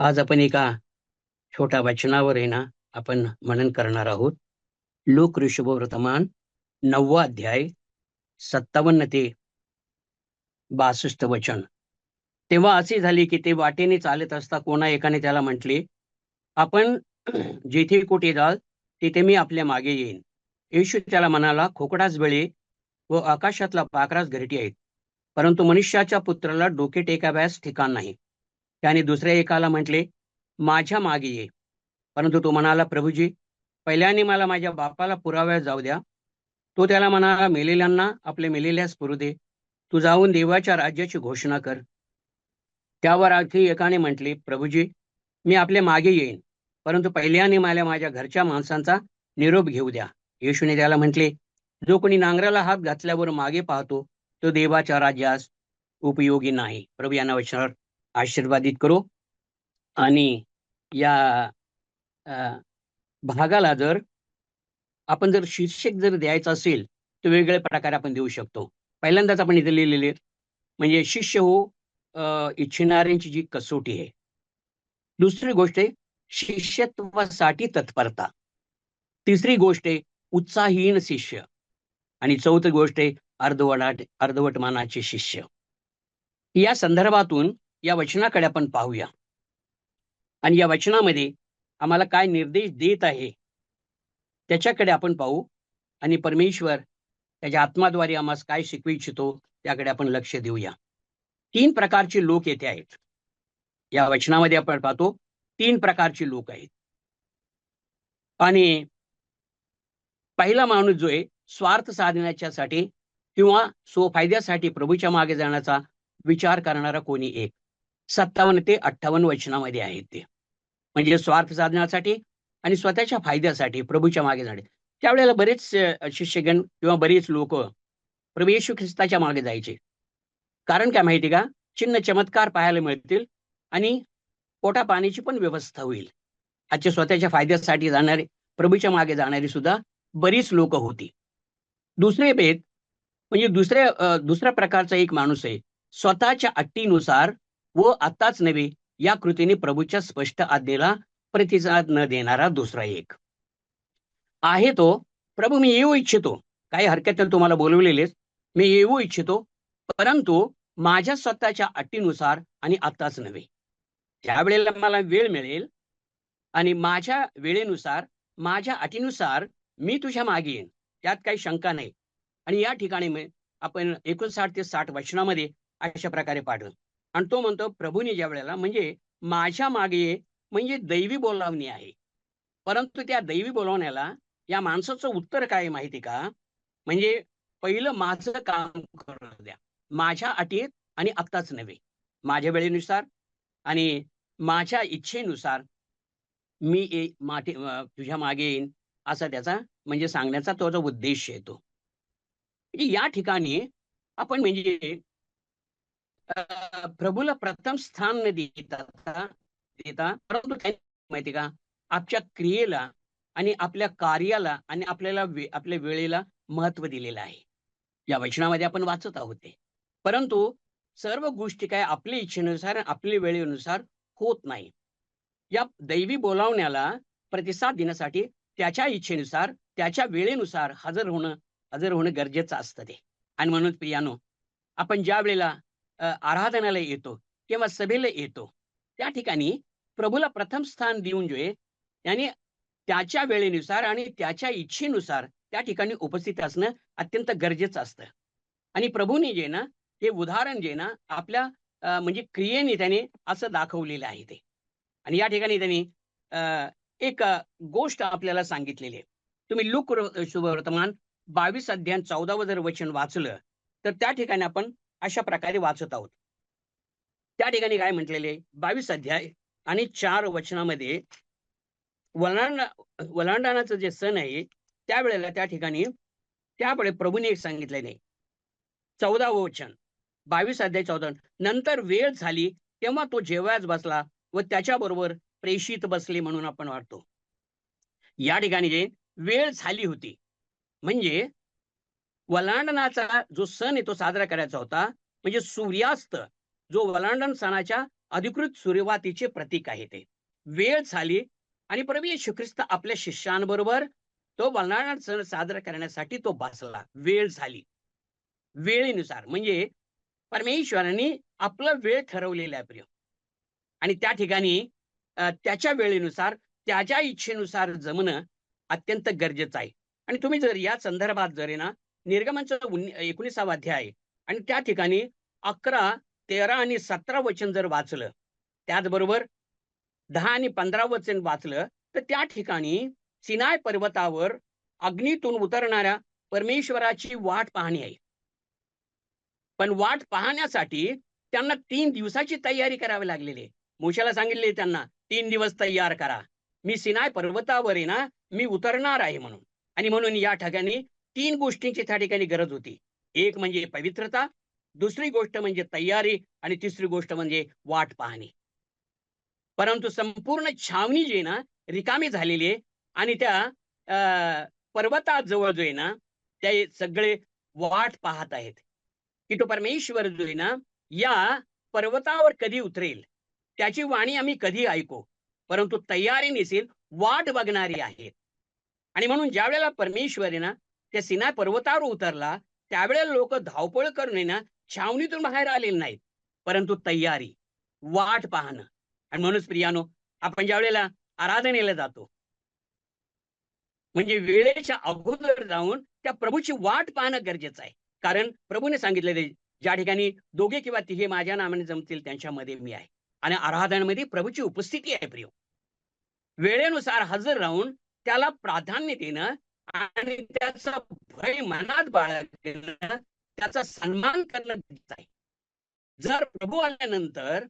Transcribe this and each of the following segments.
आज आपण एका छोट्या वचनावर आहे ना आपण मनन करणार आहोत. लोक ऋषभवर्तमान 9वा अध्याय 57 ते 62 वचन. तेव्हा असे झाले की ते वाटेने चालत असता कोणा एकाने त्याला म्हटले, आपण जेथे कुठे जाल तिथे मी आपल्या मागे येईन. येशू त्याला म्हणाला, खोकडाच बळे व आकाशातला पाखराच घरटी आहेत, परंतु मनुष्याच्या पुत्राला डोके टेकाव्यास ठिकाण नाही. त्याने दुसऱ्या एकाला म्हटले, माझ्या मागे ये. परंतु तो म्हणाला, प्रभूजी, पहिल्याने मला माझ्या बापाला पुराव्यास जाऊ द्या. तो त्याला म्हणाला, मेलेल्यांना आपले मेलेल्यास पुरू दे. तू जाऊन देवाच्या राज्याची घोषणा कर. त्यावर आणखी एकाने म्हटले, प्रभूजी, मी आपल्या मागे येईन, परंतु पहिल्याने मला माझ्या घरच्या माणसांचा निरोप घेऊ द्या. येशूने त्याला म्हटले, जो कोणी नांगराला हात घातल्यावर मागे पाहतो तो देवाच्या राज्यास उपयोगी नाही. प्रभू यांना वचनावर आशीर्वादित करो. आणि या भागाला जर आपण जर शीर्षक जर द्यायचं असेल तर वेगवेगळ्या प्रकारे आपण देऊ शकतो. पहिल्यांदाच आपण इथे लिहिलेले म्हणजे शिष्य हो इच्छिणाऱ्यांची जी कसोटी आहे. दुसरी गोष्ट आहे शिष्यत्वासाठी तत्परता. तिसरी गोष्ट आहे उत्साहीन शिष्य. आणि चौथी गोष्ट आहे अर्धवट मानाचे शिष्य. या संदर्भातून या वचनाकडे आपण पाहूया आणि या वचनामध्ये आम्हाला काय निर्देश देत आहे त्याच्याकडे आपण पाहू आणि परमेश्वर त्याच्या आत्माद्वारे आम्हाला काय शिकवू इच्छितो त्याकडे आपण लक्ष देऊया. 3 प्रकारचे लोक येथे आहेत. या वचनामध्ये आपण पाहतो 3 प्रकारचे लोक आहेत. आणि पहिला माणूस जो आहे स्वार्थ साधण्याच्यासाठी किंवा स्वफायद्यासाठी प्रभूच्या मागे जाण्याचा विचार करणारा कोणी एक. 57 ते 58 वचनामध्ये आहेत ते. म्हणजे स्वार्थ साधण्यासाठी आणि स्वतःच्या फायद्यासाठी प्रभूच्या मागे जाणे. त्यावेळेला बरेच शिष्यगण किंवा बरेच लोक प्रभू येशू ख्रिस्ताच्या मागे जायचे. कारण काय माहिती का, चिन्ह चमत्कार पाहायला मिळतील आणि पोटा पाण्याची पण व्यवस्था होईल. आजच्या स्वतःच्या फायद्यासाठी जाणारे प्रभूच्या मागे जाणारी सुद्धा बरीच लोक होती. दुसरे भेद म्हणजे दुसऱ्या प्रकारचा एक माणूस आहे स्वतःच्या अट्टीनुसार व आताच नव्हे या कृतीने प्रभूच्या स्पष्ट आज्ञेला प्रतिसाद न देणारा दुसरा एक आहे. तो प्रभू मी येऊ इच्छितो, काही हरकत नाही, तुम्हाला बोलवलेलेच, मी येऊ इच्छितो, परंतु माझ्या स्वतःच्या अट्टीनुसार आणि आताच नव्हे. ज्या वेळेला मला वेळ मिळेल आणि माझ्या वेळेनुसार माझ्या अटीनुसार मी तुझ्या मागे येईन, त्यात काही शंका नाही. आणि या ठिकाणी आपण 59 ते 60 वचनामध्ये अशा प्रकारे पाठवलं. आणि तो म्हणतो प्रभूने ज्या वेळेला म्हणजे माझ्या मागे ये म्हणजे दैवी बोलावणी आहे. परंतु त्या दैवी बोलावण्याला या माणसाचं उत्तर काय माहिती का, म्हणजे पहिलं माझं काम करू द्या, माझ्या अटीत आणि आत्ताच नव्हे, माझ्या वेळेनुसार आणि माझ्या इच्छेनुसार मी तुझ्या मागे येईन, असा त्याचा म्हणजे सांगण्याचा तो जो उद्देश येतो. म्हणजे या ठिकाणी आपण म्हणजे प्रभूला प्रथम स्थान न देता परंतु काय माहिती का, आपल्या क्रियेला आणि आपल्या कार्याला आणि आपल्या वेळेला महत्व दिलेलं आहे. या वचनामध्ये आपण वाचत आहोत ते. परंतु सर्व गोष्टी काय आपल्या इच्छेनुसार आपल्या वेळेनुसार होत नाही. या दैवी बोलावण्याला प्रतिसाद देण्यासाठी त्याच्या इच्छेनुसार त्याच्या वेळेनुसार हजर होणं गरजेचं असतं ते. आणि म्हणून प्रियानो, आपण ज्या वेळेला आराधनाला येतो किंवा सभेला येतो त्या ठिकाणी प्रभूला प्रथम स्थान देऊन जे त्याने त्याच्या वेळेनुसार आणि त्याच्या इच्छेनुसार त्या ठिकाणी उपस्थित असणं अत्यंत गरजेचं असतं. आणि प्रभूने जे ना हे उदाहरण जे ना आपल्या म्हणजे क्रियेने त्याने असं दाखवलेलं आहे ते. आणि या ठिकाणी त्यांनी एक गोष्ट आपल्याला सांगितलेली आहे. तुम्ही लूक शुभवर्तमान 22 अध्याय 14 जर वचन वाचलं तर त्या ठिकाणी आपण अशा प्रकारे वाचत आहोत. त्या ठिकाणी काय म्हटलेले 22 अध्याय आणि 4 वचनामध्ये वलांडणाचं जे सण आहे त्यावेळेला त्या ठिकाणी त्यावेळे प्रभूने एक सांगितलेले 14व वचन 22 अध्याय 14. नंतर वेळ झाली तेव्हा तो जेवायच बसला व त्याच्याबरोबर प्रेषित बसले म्हणून आपण वाटतो. या ठिकाणी जे वेळ झाली होती म्हणजे वलांडणाचा जो सण आहे तो साजरा करायचा होता. म्हणजे सूर्यास्त जो वलांडण सणाच्या अधिकृत सुरुवातीचे प्रतीक आहे ते. वेळ झाली आणि प्रभू येशू ख्रिस्त आपल्या शिष्यांबरोबर तो बलिदान सण साजरा करण्यासाठी तो बसला. वेळ झाली. वेळेनुसार म्हणजे परमेश्वरांनी आपला वेळ ठरवलेला आहे प्रिय. आणि त्या ठिकाणी त्याच्या वेळेनुसार त्याच्या इच्छेनुसार जमणं अत्यंत गरजेचं आहे. आणि तुम्ही जर या संदर्भात जर आहे ना निर्गमनचा 19वा अध्याय आहे आणि त्या ठिकाणी 11, 13 आणि 17 वचन जर वाचलं, त्याचबरोबर 10 आणि 15 वचन वाचलं, तर त्या ठिकाणी सिनाय पर्वतावर अग्नीतून उतरणाऱ्या परमेश्वराची वाट पाहणी आहे. पण वाट पाहण्यासाठी त्यांना 3 दिवसाची तयारी करावी लागलेली आहे. मोशेला सांगितले त्यांना 3 दिवस तयार करा. मी सिनाय पर्वतावर आहे ना, मी उतरणार आहे म्हणून. आणि म्हणून या ठिकाणी 3 गोष्टींची त्या ठिकाणी गरज होती. एक म्हणजे पवित्रता, दुसरी गोष्ट म्हणजे तयारी आणि तिसरी गोष्ट म्हणजे वाट पाहणे. परंतु संपूर्ण छावणी जी आहे ना रिकामी झालेली आहे आणि त्या पर्वताजवळ जो आहे ना ते सगळे वाट पाहत आहेत की तो परमेश्वर जो आहे ना या पर्वतावर कधी उतरेल, त्याची वाणी आम्ही कधी ऐकू. परंतु तयारी नसेल, वाट बघणारी आहेत. आणि म्हणून ज्या वेळेला परमेश्वर आहे ना त्या सिनाय पर्वतावर उतरला, त्यावेळेला लोक धावपळ करून आहे ना छावणीतून बाहेर आलेले नाहीत, परंतु तयारी, वाट पाहणं. आणि म्हणूनच प्रियानो, आपण ज्या वेळेला आराधनेला जातो म्हणजे वेळेच्या अगोदर जाऊन त्या प्रभूची वाट पाहणं गरजेचं आहे. कारण प्रभूने सांगितलेले ज्या ठिकाणी 2 किंवा 3 माझ्या नावाने जमतील त्यांच्यामध्ये मी आहे. आणि आराधनेमध्ये प्रभूची उपस्थिती आहे प्रिय. वेळेनुसार हजर राहून त्याला प्राधान्य देणं आणि त्याचा भय मनात बाळगणं, त्याचा सन्मान करणं गरजेचं आहे. जर प्रभू आल्यानंतर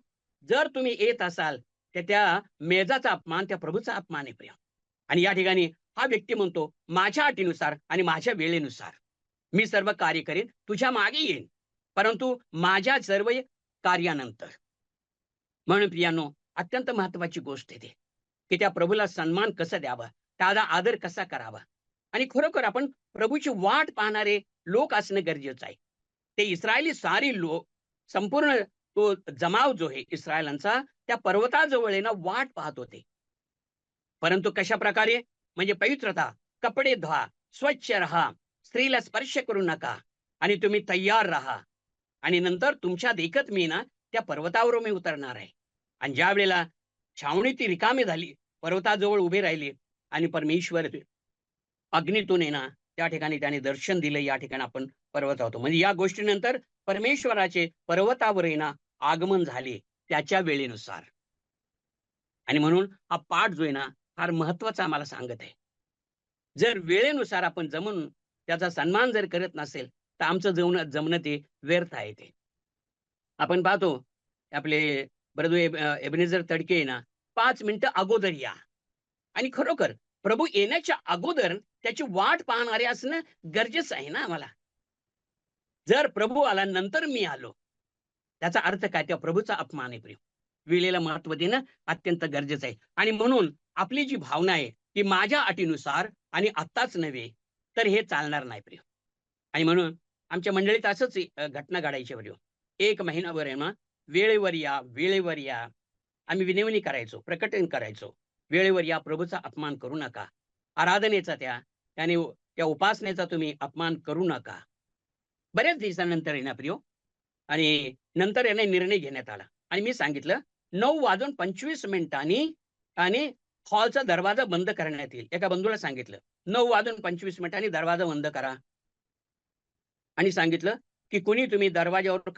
जर तुम्ही येत असाल तर त्या मेजाचा अपमान त्या प्रभूचा अपमान आहे प्रिय. आणि या ठिकाणी हा व्यक्ती म्हणतो माझ्या अटीनुसार आणि माझ्या वेळेनुसार मी सर्व कार्य करेन, तुझ्या मागे येईन, परंतु माझ्या सर्व कार्यानंतर. म्हणून प्रियानो, अत्यंत महत्वाची गोष्ट आहे की त्या प्रभूला सन्मान कसा द्यावा, त्याचा आदर कसा करावा. आणि खरोखर आपण प्रभूची वाट पाहणारे लोक असणं गरजेचं आहे. ते इस्रायली सारी लोक, संपूर्ण तो जमाव जो आहे इस्रायलांचा, त्या पर्वताजवळ आहे ना वाट पाहत होते. परंतु कशा प्रकारे? म्हणजे पवित्रता, कपडे धुवा, स्वच्छ राहा, स्त्रीला स्पर्श करू नका आणि तुम्ही तयार राहा. आणि नंतर तुमच्या देखत मी ना त्या पर्वतावर मी उतरणार आहे. आणि ज्या वेळेला छावणी ती रिकामी झाली, पर्वताजवळ उभे राहिले आणि परमेश्वर अग्नीतून आहे ना त्या ठिकाणी त्याने दर्शन दिलं. या ठिकाणी आपण पर्वत होतो म्हणजे या गोष्टीनंतर परमेश्वराचे पर्वतावर आहे ना आगमन झाले त्याच्या वेळेनुसार. आणि म्हणून हा पाठ जो आहे ना फार महत्वाचा आम्हाला सांगत आहे. जर वेळेनुसार आपण जमून त्याचा सन्मान जर करत नसेल तर आमचं जमणं ते व्यर्थ आहे. ते आपण पाहतो आपले ब्रदर एबनेझर तडके ना 5 मिनिटं अगोदर या. आणि खरोखर प्रभू येण्याच्या अगोदर त्याची वाट पाहणारे असणं गरजेचं आहे ना आम्हाला. जर प्रभू आला नंतर मी आलो, त्याचा अर्थ काय? त्या प्रभूचा अपमान आहे प्रिय. वेळेला महत्व देणं अत्यंत गरजेचं आहे. आणि म्हणून आपली जी भावना आहे ती माझ्या अटीनुसार आणि आत्ताच नव्हे, तर हे चालणार नाही प्रिय. आणि म्हणून आमच्या मंडळीत असंच घटना घडायची प्रिय. 1 महिनाभर आहे ना वेळेवर या, वेळेवर या. आम्ही विनवणी करायचो, प्रकटन करायचो, वेळेवर या, प्रभूचा अपमान करू नका, आराधनेचा त्याने त्या उपासनेचा तुम्ही अपमान करू नका. बऱ्याच दिवसानंतर आहे ना प्रियो, आणि नंतर याने निर्णय घेण्यात आला आणि मी सांगितलं 9:25 आणि हॉलचा दरवाजा बंद करण्यात येईल. एका बंधूला सांगितलं 9:25 दरवाजा बंद करा. आणि सांगितलं की कोणी तुम्ही दरवाजावर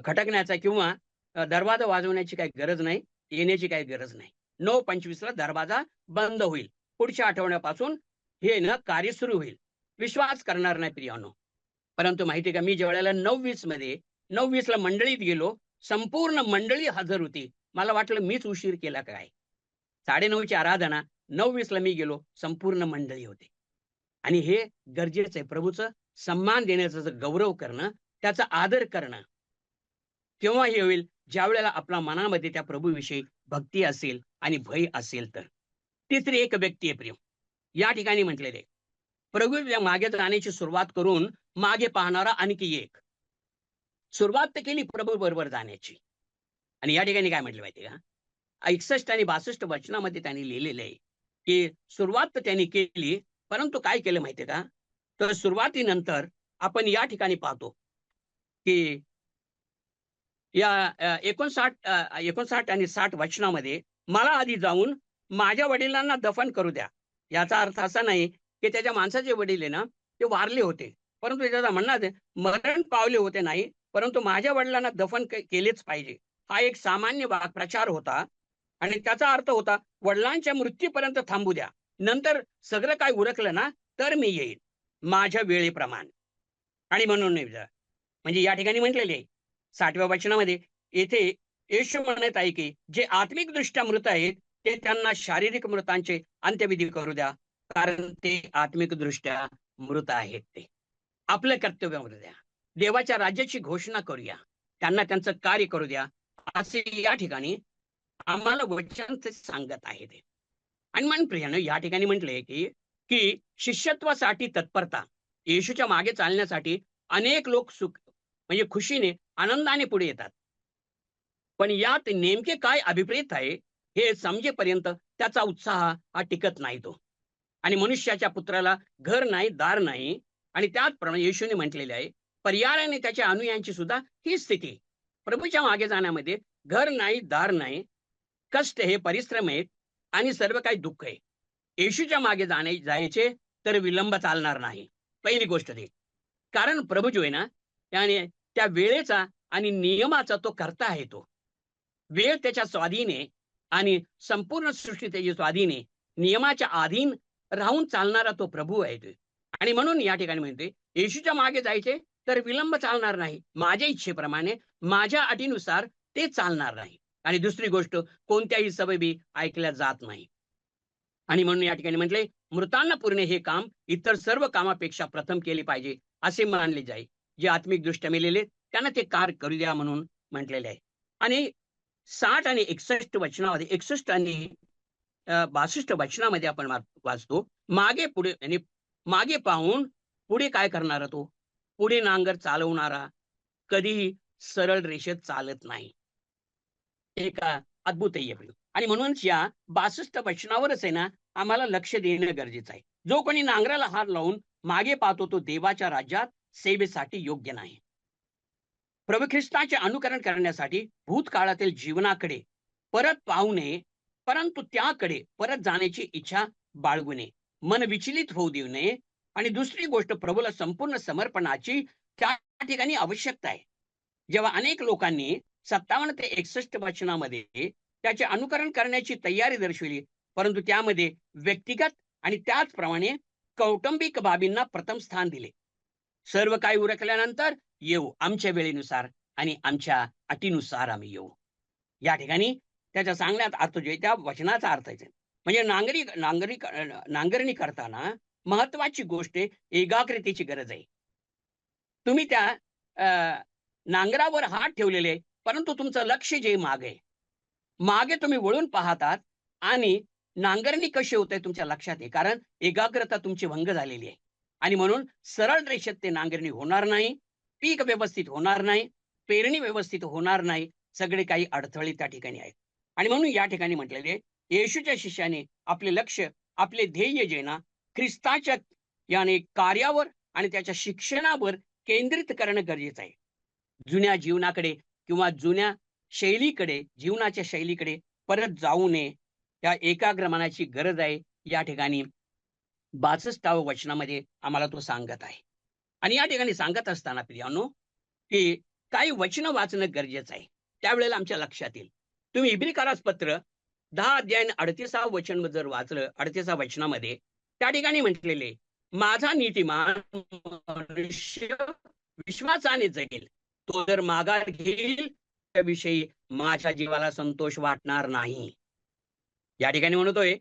खटकण्याचा किंवा दरवाजा वाजवण्याची काही गरज नाही, येण्याची काही गरज नाही. 9:25 दरवाजा बंद होईल. पुढच्या आठवड्यापासून हे ना कार्य सुरू होईल. विश्वास करणार नाही प्रियानो. परंतु माहिती का, मी ज्या वेळेला 9:20 मंडळीत गेलो, संपूर्ण मंडळी हजर होती. मला वाटलं मीच उशीर केला काय. 9:30ची आराधना, 9:20 मी गेलो, संपूर्ण मंडळी होते. आणि हे गरजेचं आहे. प्रभूचं सन्मान देण्याचं, गौरव करणं, त्याचा आदर करणं केव्हा हे होईल? ज्या वेळेला आपल्या मनामध्ये त्या प्रभूविषयी भक्ती असेल आणि भय असेल तर. तिसरी एक व्यक्ती आहे प्रिय. या ठिकाणी म्हटलेले प्रभूच्या मागे जाण्याची सुरुवात करून मागे पाहणारा आणखी एक. सुरुवात तर केली प्रभू बरोबर जाण्याची. आणि या ठिकाणी काय म्हटलं माहितीये का, 61 आणि 62 वचनामध्ये त्यांनी लिहिलेलं आहे की सुरुवात तर त्यांनी केली, परंतु काय केलं माहितीये का, तर सुरुवातीनंतर आपण या ठिकाणी पाहतो की या 59 आणि 60 वचनामध्ये, मला आधी जाऊन माझ्या वडिलांना दफन करू द्या. याचा अर्थ असा नाही की त्याच्या माणसाचे वडील आहे ना ते वारले होते, परंतु त्याचा म्हणणं आहे मरण पावले होते नाही, परंतु माझ्या वडिलांना दफन केलेच पाहिजे. हा एक सामान्य प्रचार होता आणि त्याचा अर्थ होता वडिलांच्या मृत्यूपर्यंत थांबू द्या, नंतर सगळं काय उरकलं ना तर मी येईन माझ्या वेळेप्रमाणे. आणि म्हणून नाही म्हणजे या ठिकाणी म्हटलेले आहे 60व्या वचनामध्ये, येथे येशू म्हणत आहे की जे आत्मिकदृष्ट्या मृत आहेत ते त्यांना शारीरिक मृतांचे अंत्यविधी करू द्या, कारण ते आत्मिकदृष्ट्या मृत आहेत. ते आपलं कर्तव्य करू द्या, देवाच्या राज्याची घोषणा करूया, त्यांना त्यांचं कार्य करू द्या, असे या ठिकाणी आम्हाला वचन ते सांगत आहे. ते आणि मन प्रियानं या ठिकाणी म्हटलंय की की शिष्यत्वासाठी तत्परता, येशूच्या मागे चालण्यासाठी अनेक लोक सुख म्हणजे खुशीने आनंदाने पुढे येतात, पण यात नेमके काय अभिप्रेत आहे हे समजेपर्यंत त्याचा उत्साह हा टिकत नाही तो. आणि मनुष्याच्या पुत्राला घर नाही, दार नाही. आणि त्याचप्रमाणे येशूने म्हटलेले आहे, पर्यायाने त्याच्या अनुयायांची सुद्धा ही स्थिती. प्रभूच्या मागे जाण्यामध्ये घर नाही, दार नाही, कष्ट हे, परिश्रम आहेत आणि सर्व काही दुःख आहे. येशूच्या मागे जायचे तर विलंब चालणार नाही. पहिली गोष्ट ती, कारण प्रभू जो आहे ना त्याने त्या वेळेचा आणि नियमाचा तो करता आहे. तो वेळ त्याच्या स्वाधीन आहे आणि संपूर्ण सृष्टी त्याची स्वाधीन आहे. नियमाच्या अधीन राहून चालणारा तो प्रभू आहे तो. आणि म्हणून या ठिकाणी म्हणते येशूच्या मागे जायचे तर विलंब चालणार नाही, माझ्या इच्छेप्रमाणे माझ्या अटीनुसार ते चालणार नाही. आणि दुसरी गोष्ट, कोणत्याही सबबी ऐकल्या जात नाही. आणि म्हणून या ठिकाणी म्हटले मृतांना पुरणे हे काम इतर सर्व कामापेक्षा प्रथम केले पाहिजे असे मानले जाईल. जे आत्मिक दृष्ट्या मेलेले त्यांना ते कार्य करू द्या म्हणून म्हटलेले आहे. आणि 60 आणि 61 वचनामध्ये, 61 आणि 62 वचनामध्ये आपण वाचतो, मागे पुढे आणि मागे पाहून पुढे काय करणारा तो, पुढे नांगर चालवणारा कधीही सरळ रेषेत चालत नाही. एक अद्भुत आहे. आणि म्हणूनच या 62 वचनावरच आहे ना आम्हाला लक्ष देणं गरजेचं आहे. जो कोणी नांगराला हात लावून मागे पाहतो तो देवाच्या राज्यात सेवेसाठी योग्य नाही. प्रभू ख्रिस्ताचे अनुकरण करण्यासाठी भूतकाळातील जीवनाकडे परत पाहू नये, परंतु त्याकडे परत जाण्याची इच्छा बाळगू नये, मन विचलित होऊ देऊ नये. आणि दुसरी गोष्ट, प्रभूला संपूर्ण समर्पणाची त्या ठिकाणी आवश्यकता आहे. जेव्हा अनेक लोकांनी 57 ते 61 वचनामध्ये त्याचे अनुकरण करण्याची तयारी दर्शवली, परंतु त्यामध्ये व्यक्तिगत आणि त्याचप्रमाणे कौटुंबिक बाबींना प्रथम स्थान दिले. सर्व काही उरकल्यानंतर येऊ आमच्या वेळेनुसार आणि आमच्या अटीनुसार आम्ही येऊ. या ठिकाणी त्याच्या सांगण्यात अर्थ जो आहे त्या वचनाचा अर्थ आहे. म्हणजे नांगरणी करताना महत्वाची गोष्ट एकाग्रतेची गरज आहे. तुम्ही त्या नांगरावर हात ठेवलेले, परंतु तुमचं लक्ष जे मागे तुम्ही वळून पाहतात आणि नांगरणी कशी होते तुमच्या लक्षात आहे, कारण एकाग्रता तुमची भंग झालेली आहे. आणि म्हणून सरळ रेषेत ते नांगरणी होणार नाही, पीक व्यवस्थित होणार नाही, पेरणी व्यवस्थित होणार नाही, सगळे काही अडथळे त्या ठिकाणी आहेत. आणि म्हणून या ठिकाणी म्हटलेले येशूच्या शिष्याने आपले लक्ष, आपले ध्येय जे ना ख्रिस्ताच्या याने कार्यावर आणि त्याच्या शिक्षणावर केंद्रित करणं गरजेचं आहे. जुन्या जीवनाकडे किंवा जुन्या शैलीकडे, जीवनाच्या शैलीकडे परत जाऊ नये, त्या एकाग्र मनाची गरज आहे. या ठिकाणी 62व्या वचनामध्ये आम्हाला तो सांगत आहे. आणि या ठिकाणी सांगत असताना प्रियानो की काही वचन वाचणं गरजेचं आहे. त्यावेळेला आमच्या लक्षात येईल. तुम्ही इब्रिकारास पत्र 10 अध्याय 38 वचन जर वाचलं, 38 वचनामध्ये त्या ठिकाणी म्हटलेले, माझा नीतिमान मनुष्य विश्वासाने जगेल, तो जर माघार घेईल त्याविषयी माझ्या जीवाला संतोष वाटणार नाही. या ठिकाणी म्हणतोय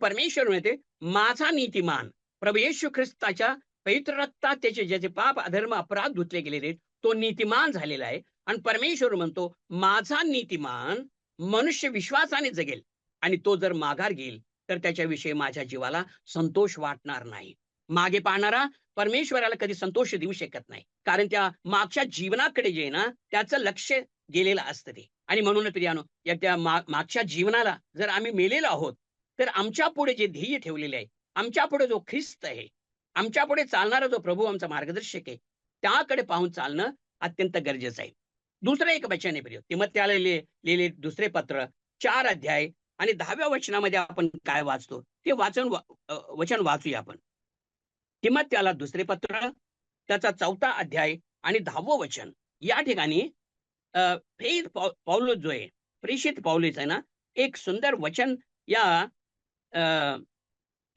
परमेश्वर म्हणते माझा नीतिमान, प्रभू येशू ख्रिस्ताच्या पवित्र रक्तात त्याचे ज्याचे पाप अधर्म अपराध धुतले गेलेले तो नीतिमान झालेला आहे. आणि परमेश्वर म्हणतो माझा नीतिमान मनुष्य विश्वासाने जगेल आणि तो जर माघार घेईल तर त्याच्याविषयी माझ्या जीवाला संतोष वाटणार नाही. मागे पाहणारा परमेश्वराला कधी संतोष देऊ शकत नाही, कारण त्या मागच्या जीवनाकडे जे आहे ना त्याचं लक्ष गेलेलं असतं ते. आणि म्हणून प्रियानो, या त्या मागच्या जीवनाला जर आम्ही मेलेलो आहोत, तर आमच्या पुढे जे ध्येय ठेवलेले आहे, आमच्या पुढे जो ख्रिस्त आहे, आमच्या पुढे चालणारा जो प्रभू आमचा मार्गदर्शक आहे, त्याकडे पाहून चालणं अत्यंत गरजेचं आहे. दुसरं एक वचन आहे प्रिय, तिमोथेयाला लिहिलेले दुसरे पत्र 4 अध्याय आणि 10व्या वचनामध्ये आपण काय वाचतो ते वचन वाचूया आपण. तिमोथेयाला दुसरे पत्र, त्याचा 4था अध्याय आणि 10वं वचन. या ठिकाणी फेथ पौलुस जो आहे, प्रेषित पौलुस आहे ना, एक सुंदर वचन या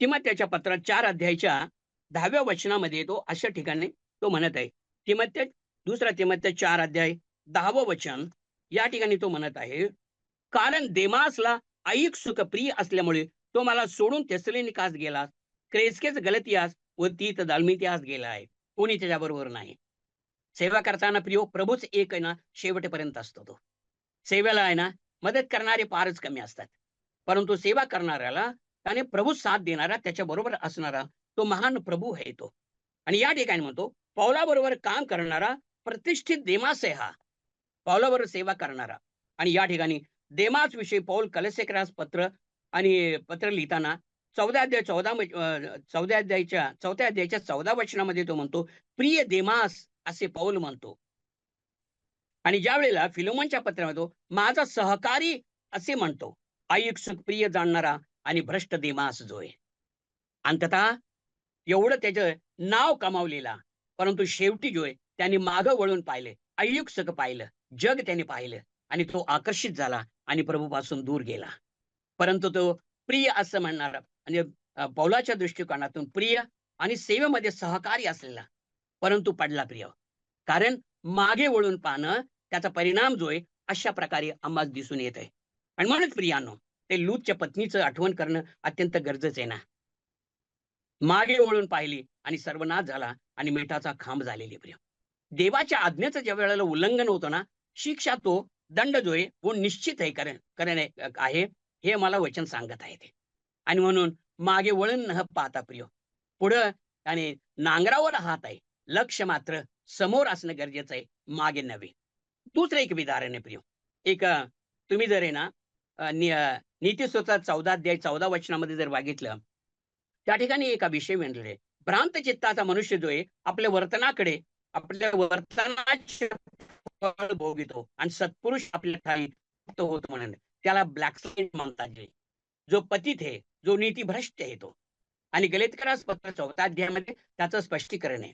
तिमोथेच्या पत्रात 4 अध्यायाच्या 10व्या वचनामध्ये तो अशा ठिकाणी तो म्हणत आहे. दुसरा तिमोथेय 4 अध्याय 10वं वचन. या ठिकाणी तो म्हणत आहे, कारण देमासला ऐहिक सुख प्रिय असल्यामुळे तो मला सोडून थेसलोनिकास गेला, क्रेसकेस गलतियास व तीत दाल्मितियास गेला आहे, कोणी त्याच्याबरोबर नाही. सेवा करताना प्रियो, प्रभूच एक आहे ना शेवटपर्यंत असतो. तो सेवेला आहे ना मदत करणारे फारच कमी असतात, परंतु सेवा करणाऱ्याला त्याने प्रभू साथ देणारा, त्याच्याबरोबर असणारा तो महान प्रभू आहे तो. आणि या ठिकाणी म्हणतो, पौलाबरोबर काम करणारा प्रतिष्ठित देमास आहे हा, पौलाबरोबर सेवा करणारा. आणि या ठिकाणी देमास विषयी पौल कलसेकरास पत्र लिहिताना 14 अध्याय 14 अध्यायाच्या 4थ्या अध्यायाच्या 14 वचनामध्ये तो म्हणतो, प्रिय देमास असे पौल म्हणतो. आणि ज्या वेळेला फिलोमनच्या पत्रामध्ये तो माझा सहकारी असे म्हणतो, ऐहिक सुख प्रिय जाणणारा आणि भ्रष्ट देमास जो आहे. अंततः एवढं त्याचं नाव कमावलेला, परंतु शेवटी जो आहे त्यांनी मागं वळून पाहिले, ऐहिक सुख पाहिलं, जग त्याने पाहिलं आणि तो आकर्षित झाला आणि प्रभूपासून दूर गेला. परंतु तो प्रिय असं म्हणणारा, म्हणजे पौलाच्या दृष्टिकोनातून प्रिय आणि सेवेमध्ये सहकारी असलेला, परंतु पडला प्रिय. कारण मागे वळून पाहणं त्याचा परिणाम जो आहे अशा प्रकारे आम्हाला दिसून येत आहे. आणि म्हणूनच प्रियानो, ते लूतच्या पत्नीचं आठवण करणं अत्यंत गरजेचं आहे ना. मागे वळून पाहिली आणि सर्वनाश झाला आणि मिठाचा खांब झालेली प्रिय. देवाच्या आज्ञेचं ज्या वेळेला उल्लंघन होतं ना, शिक्षा तो दंड जो आहे वो निश्चित आहे हे मला वचन सांगत आहे ते. आणि म्हणून मागे वळून न पाहता प्रिय, पुढं आणि नांगरावर हात आहे, लक्ष मात्र समोर असणं गरजेचं आहे, मागे नव्हे. दुसरं एक उदाहरण आहे प्रिय. एक तुम्ही जर आहे ना नीतिस्तोत्रात 14 अध्याय 14 वचनामध्ये जर बघितलं, त्या ठिकाणी एका विषय म्हणलेले आहे, भ्रांत चित्ताचा मनुष्य जो आहे आपल्या वर्तनाचे फळ भोगितो आणि सत्पुरुष आपल्या ठाई होतो म्हणून त्याला ब्लॅक स्लाईड म्हणतात. जो पतित आहे, जो नीतिभ्रष्ट आहे तो. आणि गलात्यकरास पत्र 4 अध्यायामध्ये त्याचं स्पष्टीकरण आहे.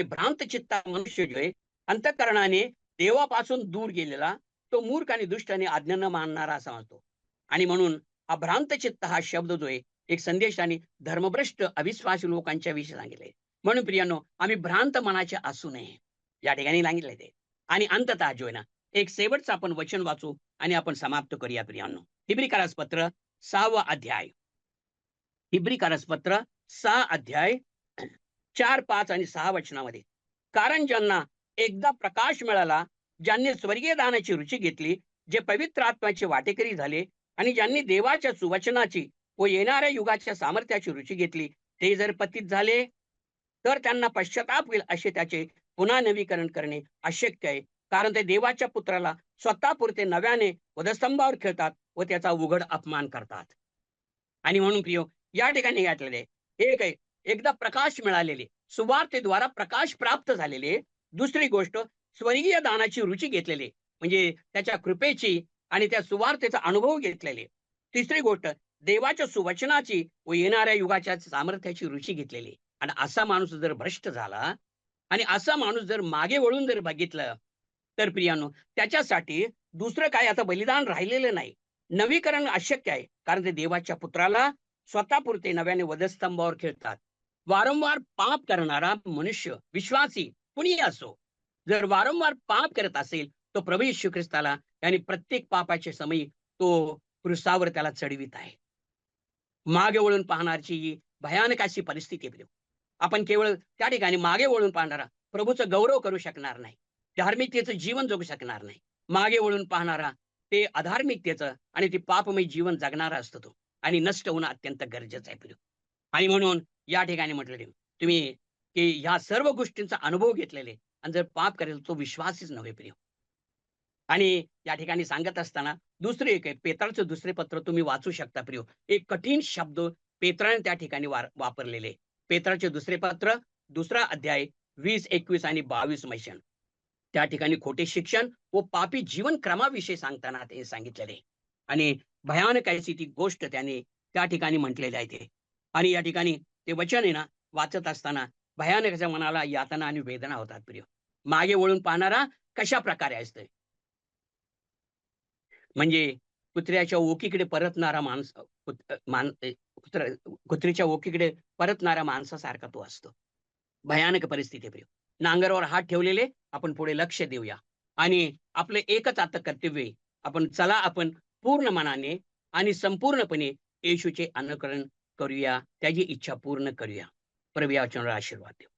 भ्रांत चित्ता मनुष्य जो आहे अंतःकरणाने देवापासून दूर गेलेला, तो मूर्ख आणि दुष्ट आणि आज्ञा न मानणारा असा म्हणतो. आणि म्हणून हा भ्रांत चित्त हा शब्द जो आहे एक संदेश आणि धर्मभ्रष्ट अविश्वासी लोकांच्या विषयी सांगितले. म्हणून प्रियानो, आम्ही भ्रांत मनाचे असू नये, या ठिकाणी सांगितले ते. आणि अंततः जो आहे ना, एक शेवटचं आपण वचन वाचू आणि आपण समाप्त करूया प्रियानो. हिब्रीकरास पत्र 6 अध्याय, हिब्रीकरास पत्र 6 अध्याय 4, 5 आणि 6 वचनामध्ये, कारण ज्यांना एकदा प्रकाश मिळाला, ज्यांनी स्वर्गीय दानाची रुची घेतली, जे पवित्र आत्म्याचे वाटेकरी झाले आणि ज्यांनी देवाच्या सुवचनाची व येणाऱ्या युगाच्या सामर्थ्याची रुची घेतली, ते जर पतित झाले तर त्यांना पश्चाताप होईल असे त्याचे पुन्हा नवीकरण करणे अशक्य आहे. कारण ते देवाच्या पुत्राला स्वतःपुरते नव्याने वधस्तंभावर खेळतात व त्याचा उघड अपमान करतात. आणि म्हणून प्रियो, या ठिकाणी घातलेले एकदा प्रकाश मिळालेले, सुवार्तेद्वारा प्रकाश प्राप्त झालेले. दुसरी गोष्ट, स्वर्गीय दानाची रुची घेतलेली, म्हणजे त्याच्या कृपेची आणि त्या सुवार्तेचा अनुभव घेतलेले. तिसरी गोष्ट, देवाच्या सुवचनाची व येणाऱ्या युगाच्या सामर्थ्याची रुची घेतलेली. आणि असा माणूस जर भ्रष्ट झाला आणि असा माणूस जर मागे वळून जर बघितलं, तर प्रियानो, त्याच्यासाठी दुसरं काय आता बलिदान राहिलेलं नाही. नवीकरण अशक्य आहे, कारण ते देवाच्या पुत्राला स्वतःपुरते नव्याने वधस्तंभावर खेळतात. वारंवार पाप करणारा मनुष्य, विश्वासी कुणी असो, जर वारंवार पाप करत असेल, तो प्रभू येशू ख्रिस्ताला आणि प्रत्येक पापाच्या समयी तो क्रुसावर त्याला चढवित आहे. मागे वळून पाहणारची भयानक अशी परिस्थिती आहे. आपण केवळ त्या ठिकाणी मागे वळून पाहणारा प्रभूचं गौरव करू शकणार नाही, धार्मिकतेचं जीवन जगू शकणार नाही. मागे वळून पाहणारा ते अधार्मिकतेचं आणि ते पापमय जीवन जगणारा असतो तो, आणि नष्ट होणं अत्यंत गरजेचं आहे. आणि म्हणून या ठिकाणी म्हटलं, तुम्ही की ह्या सर्व गोष्टींचा अनुभव घेतलेले आणि जर पाप करेल तो विश्वासच नव्हे प्रिय. आणि या ठिकाणी सांगत असताना दुसरे एक आहे पेत्राचं दुसरे पत्र तुम्ही वाचू शकता प्रिय. एक कठीण शब्द पेत्राने त्या ठिकाणी वापरलेले. पेत्राचे दुसरे पत्र, दुसरा अध्याय 20, 21 आणि 22 वचन. त्या ठिकाणी खोटे शिक्षण व पापी जीवन क्रमाविषयी सांगताना ते सांगितलेले आणि भयानक अशी ती गोष्ट त्याने त्या ठिकाणी म्हटलेली आहे ते. आणि या ठिकाणी ते वचन आहे ना वाचत असताना भयानक अशा मनाला यातना आणि वेदना होतात प्रिय. मागे वळून पाहणारा कशा प्रकारे असतोय म्हणजे कुत्र्याच्या ओकीकडे परतणारा माणूस कुत्र्याच्या ओकीकडे परतणाऱ्या माणसासारखा तो असतो. भयानक परिस्थिती प्रिय. नांगरावर हात ठेवलेले आपण पुढे लक्ष देऊया आणि आपलं एकच आता कर्तव्य आहे. आपण पूर्ण मनाने आणि संपूर्णपणे येशूचे अनुकरण करूया, त्याची इच्छा पूर्ण करूया. प्रभू या वचनावर आशीर्वाद देव.